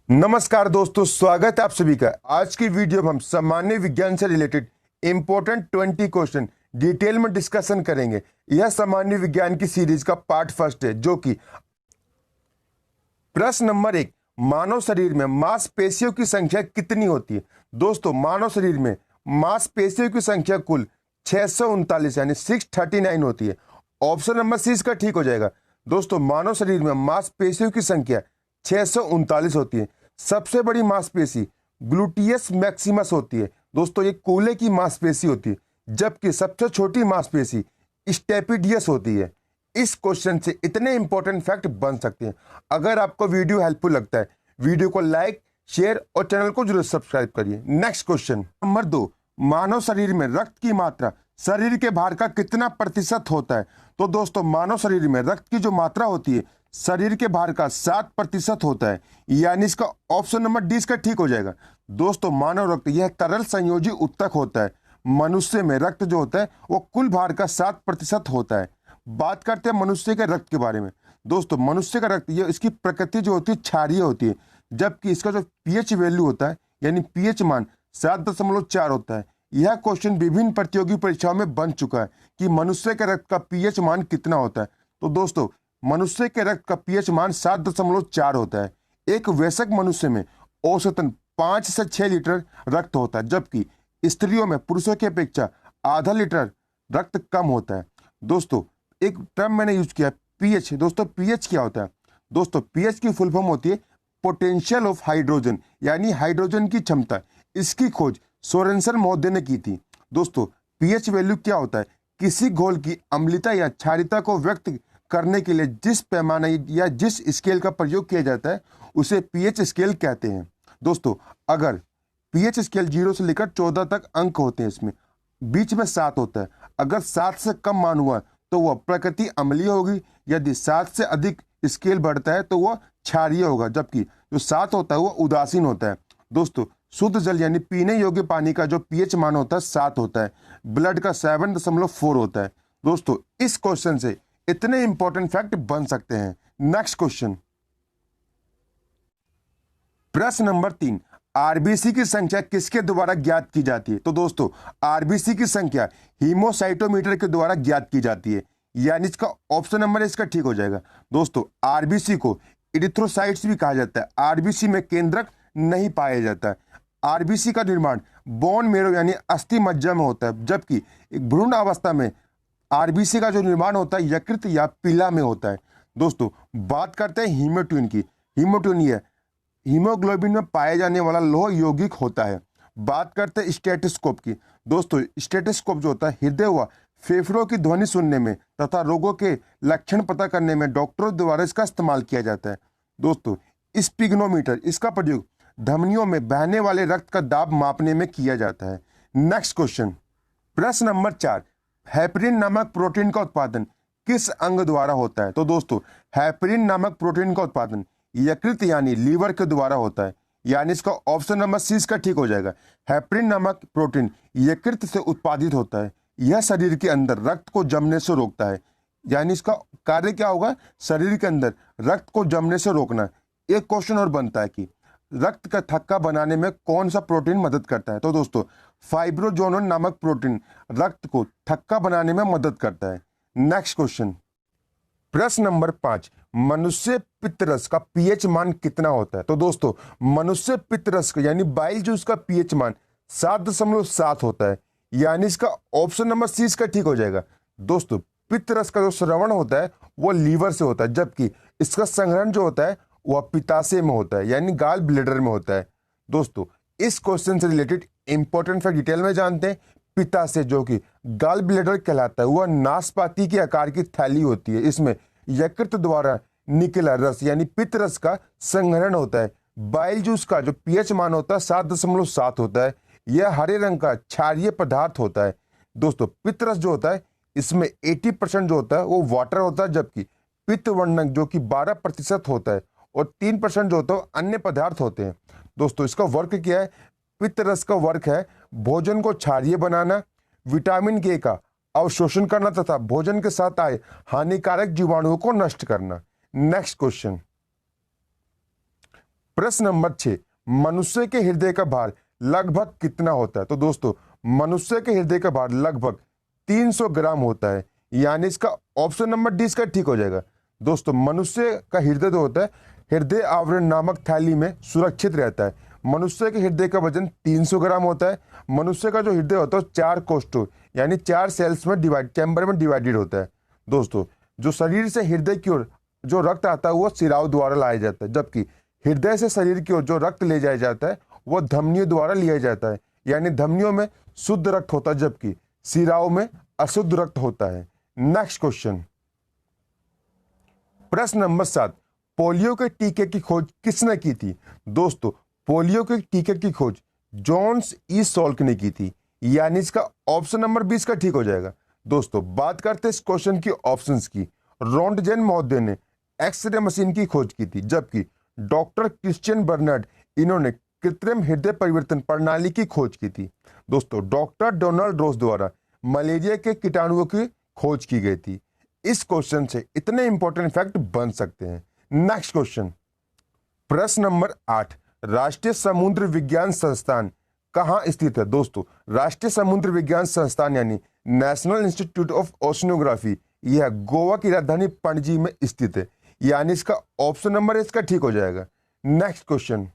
नमस्कार दोस्तों, स्वागत है आप सभी का। आज की वीडियो में हम सामान्य विज्ञान से रिलेटेड इंपॉर्टेंट 20 क्वेश्चन डिटेल में डिस्कशन करेंगे। यह सामान्य विज्ञान की सीरीज का पार्ट फर्स्ट है, जो कि प्रश्न नंबर 1, मानव शरीर में मांसपेशियों की संख्या कितनी होती है। दोस्तों, मानव शरीर में मांसपेशियों की संख्या कुल 639 यानी 639 होती है। ऑप्शन नंबर सी इसका ठीक हो जाएगा। दोस्तों, मानव शरीर में मांसपेशियों की संख्या 639 होती है। सबसे बड़ी मांसपेशी ग्लूटियस मैक्सिमस होती है। दोस्तों, ये कूल्हे की मांसपेशी होती है, जबकि सबसे छोटी मांसपेशी स्टेपिडियस होती है। इस क्वेश्चन से इतने इंपॉर्टेंट फैक्ट बन सकते हैं। अगर आपको वीडियो हेल्पफुल लगता है, वीडियो को लाइक, शेयर और चैनल को जरूर सब्सक्राइब करिए। नेक्स्ट क्वेश्चन नंबर 2, मानव शरीर में रक्त की मात्रा शरीर के भार का कितना प्रतिशत होता है। तो दोस्तों, मानव शरीर में रक्त की जो मात्रा होती है शरीर के भार का 7% होता है, यानी इसका ऑप्शन नंबर डी इसका ठीक हो जाएगा। दोस्तों, मानव रक्त यह तरल संयोजी उत्तक होता है। मनुष्य में रक्त जो होता है वो कुल भार का 7% होता है। बात करते हैं मनुष्य के रक्त के बारे में। दोस्तों, मनुष्य का रक्त ये इसकी प्रकृति जो होती है क्षारीय होती है, जबकि इसका जो पीएच वैल्यू होता है यानी पीएच मान 7.4 होता है। यह क्वेश्चन विभिन्न प्रतियोगी परीक्षाओं में बन चुका है कि मनुष्य के रक्त का पीएच मान कितना होता है। तो दोस्तों, मनुष्य के रक्त का पीएच मान 7.4 होता है। एक वयस्क मनुष्य में औसतन 5 से 6 लीटर रक्त होता है, जबकि स्त्रियों में पुरुषों की अपेक्षा आधा लीटर रक्त कम होता है। दोस्तों, एक टर्म मैंने यूज किया पीएच। दोस्तों, पीएच क्या होता है? दोस्तों, पीएच की फुल फॉर्म होती है पोटेंशियल ऑफ हाइड्रोजन, यानी हाइड्रोजन की क्षमता। इसकी खोज सोरेनसन महोदय ने की थी। दोस्तों, पीएच वैल्यू क्या होता है? किसी घोल की अम्लता या क्षारीयता को व्यक्त करने के लिए जिस पैमाने या जिस स्केल का प्रयोग किया जाता है उसे पीएच स्केल कहते हैं। दोस्तों, अगर पीएच स्केल 0 से लेकर 14 तक अंक होते हैं, इसमें बीच में 7 होता है। अगर 7 से कम मान हुआ तो वह प्रकृति अम्लीय होगी। यदि 7 से अधिक स्केल बढ़ता है तो वह क्षारीय होगा, जबकि जो 7 होता है वह उदासीन होता है। दोस्तों, शुद्ध जल यानी पीने योग्य पानी का जो पीएच मान होता है 7 होता है। ब्लड का 7.4 होता है। दोस्तों, इस क्वेश्चन से इतने इंपॉर्टेंट फैक्ट बन सकते हैं। नेक्स्ट क्वेश्चन प्रश्न नंबर 3, आरबीसी की संख्या किसके द्वारा ज्ञात की जाती है। तो दोस्तों, आरबीसी की संख्या हीमोसाइटोमीटर के द्वारा ज्ञात की जाती है, यानी इसका ऑप्शन नंबर इसका ठीक हो जाएगा। दोस्तों, आरबीसी को इरिथ्रोसाइट्स भी कहा जाता है। आरबीसी में केंद्रक नहीं पाया जाता है। आरबीसी का निर्माण बोन मेरो यानी अस्थि मज्जा में होता है, जबकि एक भ्रूण अवस्था में आरबीसी का जो निर्माण होता है यकृत या पीला में होता है। दोस्तों, बात करते हैं हीमोट्यून की। हीमोट्यून ये हीमोग्लोबिन में पाया जाने वाला लोह यौगिक होता है। बात करते हैं स्टेथोस्कोप की। दोस्तों, स्टेथोस्कोप जो होता है हृदय व फेफड़ों की ध्वनि सुनने में तथा रोगों के लक्षण पता करने में डॉक्टरों द्वारा इसका इस्तेमाल किया जाता है। दोस्तों, स्पिग्नोमीटर इसका प्रयोग धमनियों में बहने वाले रक्त का दाब मापने में किया जाता है। नेक्स्ट क्वेश्चन प्रश्न नंबर 4, हेपरिन नामक प्रोटीन का उत्पादन किस अंग द्वारा होता है। तो दोस्तों, हेपरिन नामक प्रोटीन का उत्पादन यकृत यानी लीवर के द्वारा होता है, यानी इसका ऑप्शन नंबर सी इसका ठीक हो जाएगा। हेपरिन नामक प्रोटीन यकृत से उत्पादित होता है। यह शरीर के अंदर रक्त को जमने से रोकता है, यानी इसका कार्य क्या होगा? शरीर के अंदर रक्त को जमने से रोकना। एक क्वेश्चन और बनता है कि रक्त का थक्का बनाने में कौन सा प्रोटीन मदद करता है। तो दोस्तों, फाइब्रोजोनन नामक प्रोटीन रक्त को थक्का बनाने में मदद करता है। नेक्स्ट क्वेश्चन प्रश्न नंबर 5, मनुष्य पित्तरस का पीएच मान कितना होता है। तो दोस्तों, मनुष्य पित्तरस का यानी बाइल जूस का पीएच मान 7.7 होता है, यानी इसका ऑप्शन नंबर सी इसका ठीक हो जाएगा। दोस्तों, पित्तरस का जो श्रवण होता है वो लीवर से होता है, जबकि इसका संग्रहण जो होता है वह पित्ताशय में होता है, यानी गाल ब्लेडर में होता है। दोस्तों, इस क्वेश्चन से रिलेटेड इंपॉर्टेंट फैक्ट डिटेल में जानते हैं। पित्ताशय जो कि गाल ब्लेडर कहलाता है, वह नाशपाती के आकार की थैली होती है। इसमें यकृत द्वारा निकला रस यानी पित्त रस का संग्रहण होता है। बाइल जूस का जो पीएच मान होता है 7.7 होता है। यह हरे रंग का क्षारीय पदार्थ होता है। दोस्तों, पित्त रस जो होता है इसमें 80% जो होता है वो वाटर होता है, जबकि पित्त वर्णक जो कि 12% होता है और 3% जो होता है अन्य पदार्थ होते हैं। दोस्तों, इसका वर्क क्या है? पित्त रस का वर्क है भोजन को क्षारीय बनाना, विटामिन के का अवशोषण करना तथा भोजन के साथ आए हानिकारक जीवाणुओं को नष्ट करना। नेक्स्ट क्वेश्चन प्रश्न नंबर 6, मनुष्य के हृदय का भार लगभग कितना होता है? तो दोस्तों मनुष्य के हृदय का भार लगभग 300 ग्राम होता है, यानी इसका ऑप्शन नंबर डी इसका ठीक हो जाएगा। दोस्तों मनुष्य का हृदय जो होता है हृदय आवरण नामक थैली में सुरक्षित रहता है। मनुष्य के हृदय का वजन 300 ग्राम होता है। मनुष्य का जो हृदय होता है 4 कोष्ठों यानी 4 सेल्स में चैम्बर में डिवाइडेड होता है। दोस्तों जो शरीर से हृदय की ओर जो रक्त आता है वो सिराओं द्वारा लाया जाता है, जबकि हृदय से शरीर की ओर जो रक्त ले जाया जाता है वो धमनियों द्वारा लिया जाता है, यानी धमनियों में शुद्ध रक्त होता है जबकि सिराओं में अशुद्ध रक्त होता है। नेक्स्ट क्वेश्चन, प्रश्न नंबर 7, पोलियो के टीके की खोज किसने की थी? दोस्तों पोलियो के टीके की खोज जॉन्स ई सॉल्क ने की थी, यानी इसका ऑप्शन नंबर 20 का ठीक हो जाएगा। दोस्तों बात करते हैं इस क्वेश्चन की ऑप्शंस की। रोंटजेन महोदय ने एक्सरे मशीन की खोज की थी, जबकि डॉक्टर क्रिश्चियन बर्नार्ड इन्होंने कृत्रिम हृदय परिवर्तन प्रणाली की खोज की थी। दोस्तों डॉक्टर डोनाल्ड रोज द्वारा मलेरिया के कीटाणुओं की खोज की गई थी। इस क्वेश्चन से इतने इंपॉर्टेंट फैक्ट बन सकते हैं। नेक्स्ट क्वेश्चन, प्रश्न नंबर 8, राष्ट्रीय समुद्र विज्ञान संस्थान कहाँ स्थित है? दोस्तों राष्ट्रीय समुद्र विज्ञान संस्थान यानी नेशनल इंस्टीट्यूट ऑफ ओशनोग्राफी यह गोवा की राजधानी पणजी में स्थित है, यानी इसका ऑप्शन नंबर इसका ठीक हो जाएगा। नेक्स्ट क्वेश्चन,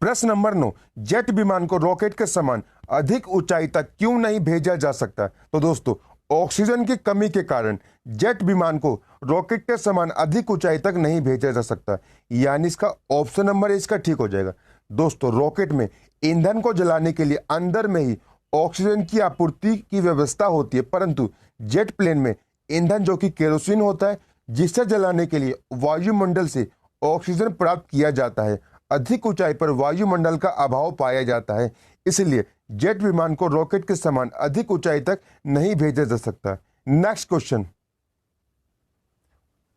प्रश्न नंबर 9, जेट विमान को रॉकेट के समान अधिक ऊंचाई तक क्यों नहीं भेजा जा सकता? तो दोस्तों ऑक्सीजन की कमी के कारण जेट विमान को रॉकेट के समान अधिक ऊंचाई तक नहीं भेजा जा सकता, यानी इसका ऑप्शन नंबर इसका ठीक हो जाएगा। दोस्तों रॉकेट में ईंधन को जलाने के लिए अंदर में ही ऑक्सीजन की आपूर्ति की व्यवस्था होती है, परंतु जेट प्लेन में ईंधन जो कि केरोसिन होता है जिसे जलाने के लिए वायुमंडल से ऑक्सीजन प्राप्त किया जाता है। अधिक ऊंचाई पर वायुमंडल का अभाव पाया जाता है, इसलिए जेट विमान को रॉकेट के समान अधिक ऊंचाई तक नहीं भेजा जा सकता। नेक्स्ट क्वेश्चन,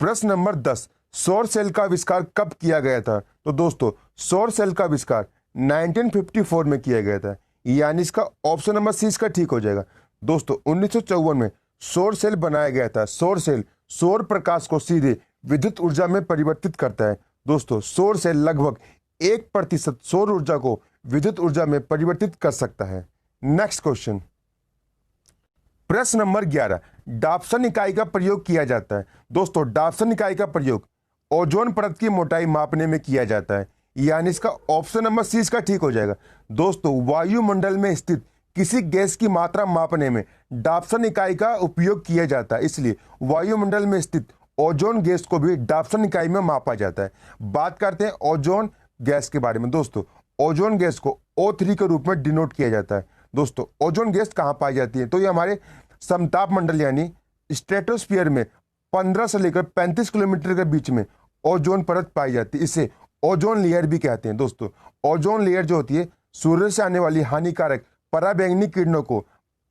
प्रश्न नंबर 10, सौर सेल का आविष्कार कब किया गया था? तो दोस्तों सौर सेल का आविष्कार 1954 में किया गया था, यानी इसका ऑप्शन नंबर सी इसका ठीक हो जाएगा। दोस्तों 1954 में सौर सेल बनाया गया था। सौर सेल सौर प्रकाश को सीधे विद्युत ऊर्जा में परिवर्तित करता है। दोस्तों सौर सेल लगभग 1% सौर ऊर्जा को विद्युत ऊर्जा में परिवर्तित कर सकता है। नेक्स्ट क्वेश्चन, प्रश्न नंबर 11, डाप्सन इकाई का प्रयोग किया जाता है। दोस्तों डाप्सन इकाई का प्रयोग ओजोन परत की मोटाई मापने में किया जाता है, यानी इसका ऑप्शन नंबर सी इसका ठीक हो जाएगा। दोस्तों वायुमंडल में स्थित किसी गैस की मात्रा मापने में डाप्सन इकाई का उपयोग किया जाता है, इसलिए वायुमंडल में स्थित ओजोन गैस को भी डाप्सन इकाई में मापा जाता है। बात करते हैं ओजोन गैस के बारे में। दोस्तों ओजोन गैस को O3 के रूप में डिनोट किया जाता है। दोस्तों ओजोन गैस कहाँ पाई जाती है? तो ये हमारे समताप मंडल यानी स्ट्रेटोस्फीयर में 15 से लेकर 35 किलोमीटर के बीच में ओजोन परत पाई जाती है। इसे ओजोन लेयर भी कहते हैं। दोस्तों ओजोन लेयर जो होती है सूर्य से आने वाली हानिकारक पराबैंगनी किरणों को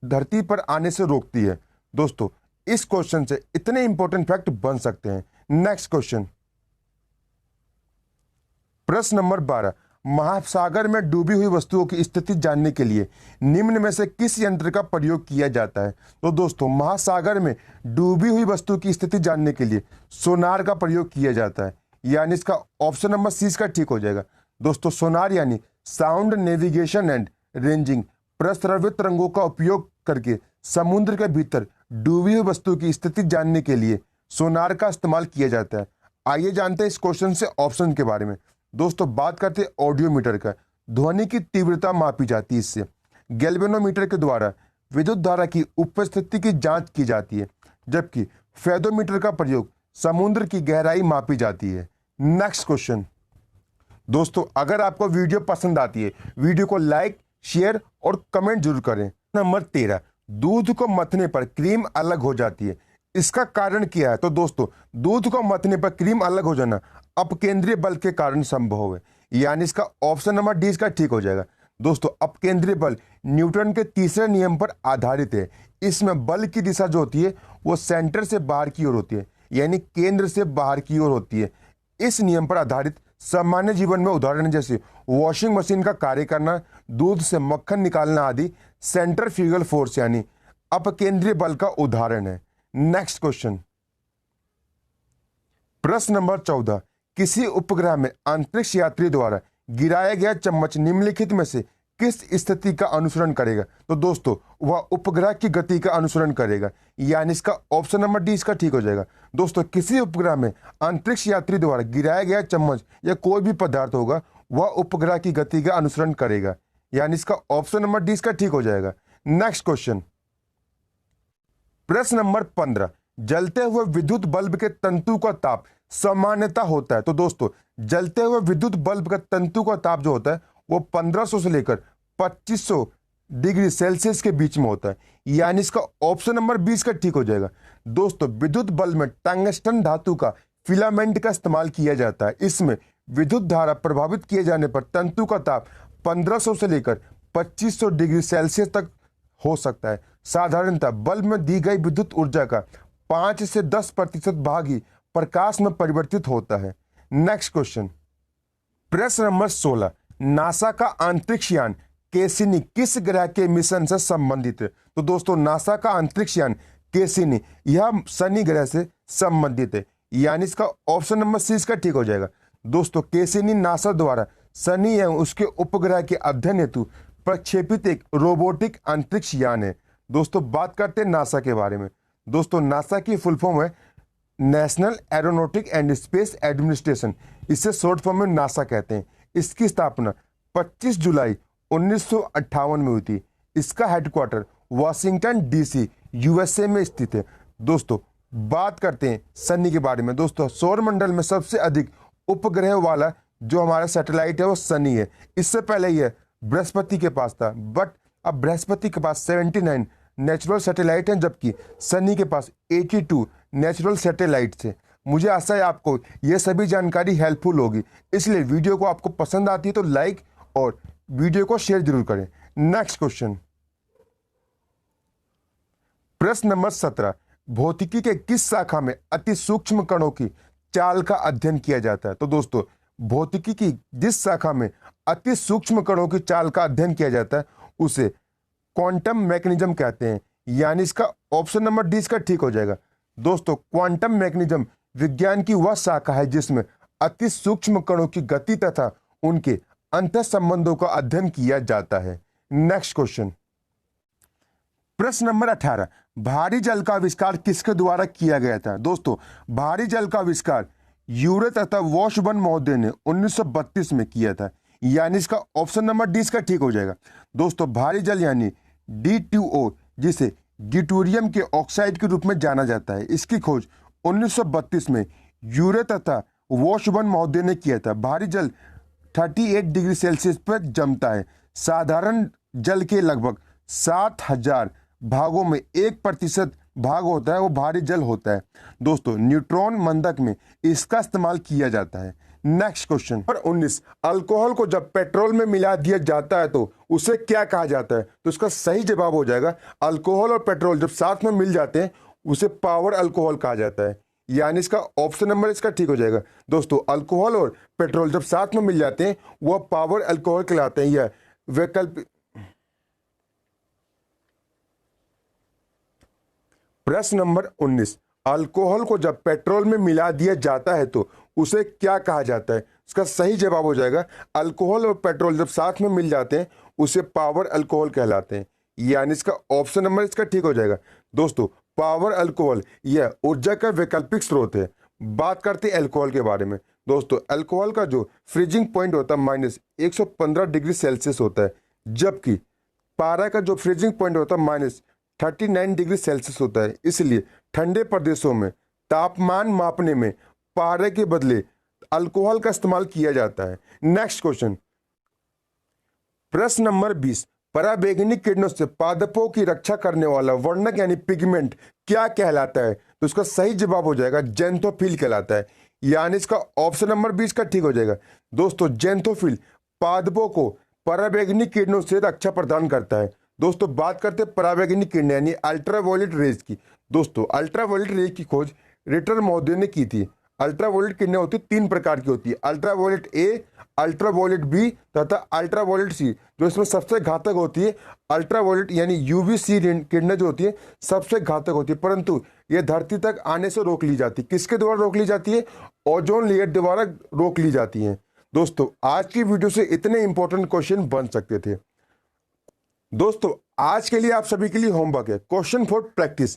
धरती पर आने से रोकती है। दोस्तों इस क्वेश्चन से इतने इंपॉर्टेंट फैक्ट बन सकते हैं। नेक्स्ट क्वेश्चन, प्रश्न नंबर 12, महासागर में डूबी हुई वस्तुओं की स्थिति जानने के लिए निम्न में से किस यंत्र का प्रयोग किया जाता है? तो दोस्तों महासागर में डूबी हुई वस्तु की स्थिति जानने के लिए सोनार का प्रयोग किया जाता है, यानी इसका ऑप्शन नंबर सी इसका ठीक हो जाएगा। दोस्तों सोनार यानी साउंड नेविगेशन एंड रेंजिंग प्रस्रवित रंगों का उपयोग करके समुद्र के भीतर डूबी हुई वस्तु की स्थिति जानने के लिए सोनार का इस्तेमाल किया जाता है। आइए जानते हैं इस क्वेश्चन से ऑप्शन के बारे में। दोस्तों बात करते हैं ऑडियोमीटर का। ध्वनि की तीव्रता मापी जाती है इससे। गैल्वेनोमीटर के द्वारा विद्युत धारा की उपस्थिति की जांच की जाती है, जबकि फेदोमीटर का प्रयोग समुद्र की गहराई मापी जाती है। नेक्स्ट क्वेश्चन, दोस्तों अगर आपको वीडियो पसंद आती है वीडियो को लाइक शेयर और कमेंट जरूर करें। नंबर 13, दूध को मथने पर क्रीम अलग हो जाती है, इसका कारण क्या है? तो दोस्तों दूध को मथने पर क्रीम अलग हो जाना अपकेंद्रीय बल के कारण संभव है, यानी इसका ऑप्शन नंबर डी इसका ठीक हो जाएगा। दोस्तों अपकेंद्रीय बल न्यूटन के तीसरे नियम पर आधारित है। इसमें बल की दिशा जो होती है वो सेंटर से बाहर की ओर होती है, यानी केंद्र से बाहर की ओर होती है। इस नियम पर आधारित सामान्य जीवन में उदाहरण जैसे वॉशिंग मशीन का कार्य करना, दूध से मक्खन निकालना आदि सेंट्रीफ्यूगल फोर्स यानी अपकेंद्रीय बल का उदाहरण है। नेक्स्ट क्वेश्चन, प्रश्न नंबर 14, किसी उपग्रह में अंतरिक्ष यात्री द्वारा गिराया गया चम्मच निम्नलिखित में से किस स्थिति का अनुसरण करेगा? तो दोस्तों वह उपग्रह की गति का अनुसरण करेगा, यानी इसका ऑप्शन नंबर डी इसका ठीक हो जाएगा। दोस्तों किसी उपग्रह में अंतरिक्ष यात्री द्वारा गिराया गया चम्मच या कोई भी पदार्थ होगा वह उपग्रह की गति का अनुसरण करेगा, यानी इसका ऑप्शन नंबर डी इसका ठीक हो जाएगा। नेक्स्ट क्वेश्चन, प्रश्न नंबर 15, जलते हुए विद्युत बल्ब के तंतु का ताप सामान्यतः होता है। तो दोस्तों जलते हुए विद्युत बल्ब का तंतु का ताप जो होता है वो 1500 से लेकर 2500 डिग्री सेल्सियस के बीच में होता है, यानी इसका ऑप्शन नंबर 20 का ठीक हो जाएगा। दोस्तों विद्युत बल्ब में टंगस्टन धातु का फिलामेंट का इस्तेमाल किया जाता है। इसमें विद्युत धारा प्रभावित किए जाने पर तंतु का ताप 1500 से लेकर 2500 डिग्री सेल्सियस तक हो सकता है। साधारणतः बल्ब में दी गई विद्युत ऊर्जा का 5 से 10% भाग ही प्रकाश में परिवर्तित होता है। नेक्स्ट क्वेश्चन, प्रश्न नंबर 16, नासा का अंतरिक्ष यान कैसिनी किस ग्रह के मिशन से संबंधित है? तो दोस्तों नासा का अंतरिक्ष यान कैसिनी यह शनि ग्रह से संबंधित है, यानी इसका ऑप्शन नंबर सी इसका ठीक हो जाएगा। दोस्तों कैसिनी नासा द्वारा शनि एवं उसके उपग्रह के अध्ययन हेतु प्रक्षेपित एक रोबोटिक अंतरिक्ष यान है। दोस्तों बात करते हैं नासा के बारे में। दोस्तों नासा की फुल फॉर्म है national aeronautic and space administration, इसे शॉर्ट फॉर्म में नासा कहते हैं। इसकी स्थापना 25 जुलाई 1958 में हुई थी। इसका हेडक्वार्टर वाशिंगटन डीसी यूएसए में स्थित है। दोस्तों बात करते हैं शनि के बारे में। दोस्तों सौरमंडल में सबसे अधिक उपग्रह वाला जो हमारा सैटेलाइट है वो शनि है। इससे पहले यह बृहस्पति के पास था, बट अब बृहस्पति के पास 79 नेचुरल सैटेलाइट हैं, जबकि शनि के पास 82 नेचुरल सैटेलाइट्स हैं। मुझे आशा है आपको ये सभी जानकारी हेल्पफुल होगी, इसलिए वीडियो को आपको पसंद आती है तो लाइक और वीडियो को शेयर जरूर करें। नेक्स्ट क्वेश्चन, प्रश्न नंबर 17, भौतिकी के किस शाखा में अति सूक्ष्म कणों की चाल का अध्ययन किया जाता है? तो दोस्तों भौतिकी की जिस शाखा में अति सूक्ष्म कणों की चाल का अध्ययन किया जाता है उसे क्वांटम मैकेनिज्म कहते हैं, यानी इसका ऑप्शन नंबर डी इसका ठीक हो जाएगा। दोस्तों क्वांटम मैकेनिज्म विज्ञान की वह शाखा है जिसमें अति सूक्ष्म कणों की गति तथा उनके अंतर संबंधों का अध्ययन किया जाता है। नेक्स्ट क्वेश्चन, प्रश्न नंबर 18, भारी जल का आविष्कार किसके द्वारा किया गया था? दोस्तों भारी जल का आविष्कार यूरे तथा वॉशबर्न महोदय ने 1932 में किया था, यानी इसका ऑप्शन नंबर डी इसका ठीक हो जाएगा। दोस्तों भारी जल यानी D2O जिसे ड्यूटेरियम के ऑक्साइड के रूप में जाना जाता है, इसकी खोज 1932 में यूरे तथा वॉशबर्न महोदय ने किया था। भारी जल 38 डिग्री सेल्सियस पर जमता है। साधारण जल के लगभग 7000 भागों में 1% भाग होता है वो भारी जल होता है। दोस्तों न्यूट्रॉन मंदक में इसका इस्तेमाल किया जाता है। नेक्स्ट क्वेश्चन नंबर 19, अल्कोहल को जब पेट्रोल में मिला दिया जाता है तो उसे क्या कहा जाता है? तो इसका सही जवाब हो जाएगा अल्कोहल और पेट्रोल जब साथ में मिल जाते हैं उसे पावर अल्कोहल कहा जाता है, यानी इसका ऑप्शन नंबर इसका ठीक हो जाएगा। दोस्तों अल्कोहल और पेट्रोल जब साथ में मिल जाते हैं वह पावर अल्कोहल कहलाते हैं। यह वैकल्पिक प्रश्न नंबर 19, अल्कोहल को जब पेट्रोल में मिला दिया जाता है तो उसे क्या कहा जाता है? इसका सही जवाब हो जाएगा अल्कोहल और पेट्रोल जब साथ में मिल जाते हैं उसे पावर अल्कोहल कहलाते हैं, यानी इसका ऑप्शन नंबर इसका ठीक हो जाएगा। दोस्तों पावर अल्कोहल यह ऊर्जा का वैकल्पिक स्रोत है। बात करते हैं अल्कोहल के बारे में। दोस्तों अल्कोहल का जो फ्रीजिंग पॉइंट होता है -115 डिग्री सेल्सियस होता है, जबकि पारा का जो फ्रीजिंग पॉइंट होता है -39 डिग्री सेल्सियस होता है। इसलिए ठंडे प्रदेशों में तापमान मापने में पारे के बदले अल्कोहल का इस्तेमाल किया जाता है। नेक्स्ट क्वेश्चन, प्रश्न नंबर 20, पराबैंगनी किरणों से पादपों की रक्षा करने वाला वर्णक यानी पिगमेंट क्या कहलाता है? तो इसका सही जवाब हो जाएगा जेंथोफिल कहलाता है, यानी इसका ऑप्शन नंबर 20 का ठीक हो जाएगा। दोस्तों जेंथोफिल पादपों को पराबैंगनी किरणों से रक्षा प्रदान करता है। दोस्तों बात करते हैं पराबैंगनी किरणें यानी अल्ट्रावायलेट रेज की। दोस्तों अल्ट्रावायलेट रेज की खोज रिटर महोदय ने की थी। अल्ट्रावायलेट किरणें होती 3 प्रकार की होती है, अल्ट्रावायलेट ए, अल्ट्रावायलेट बी तथा अल्ट्रावायलेट सी। जो इसमें सबसे घातक होती है अल्ट्रावायलेट यानी यूवीसी किरणें जो होती है सबसे घातक होती है, परंतु ये धरती तक आने से रोक ली जाती है। किसके द्वारा रोक ली जाती है? ओजोन लेयर द्वारा रोक ली जाती है। दोस्तों आज की वीडियो से इतने इंपॉर्टेंट क्वेश्चन बन सकते थे। दोस्तों आज के लिए आप सभी के लिए होमवर्क है, क्वेश्चन फॉर प्रैक्टिस।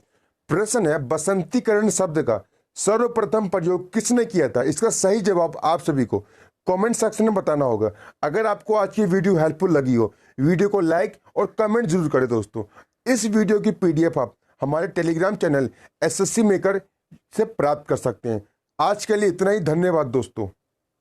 प्रश्न है, बसंतीकरण शब्द का सर्वप्रथम प्रयोग किसने किया था? इसका सही जवाब आप सभी को कमेंट सेक्शन में बताना होगा। अगर आपको आज की वीडियो हेल्पफुल लगी हो, वीडियो को लाइक और कमेंट जरूर करें। दोस्तों इस वीडियो की PDF आप हमारे टेलीग्राम चैनल SSC मेकर से प्राप्त कर सकते हैं। आज के लिए इतना ही, धन्यवाद दोस्तों।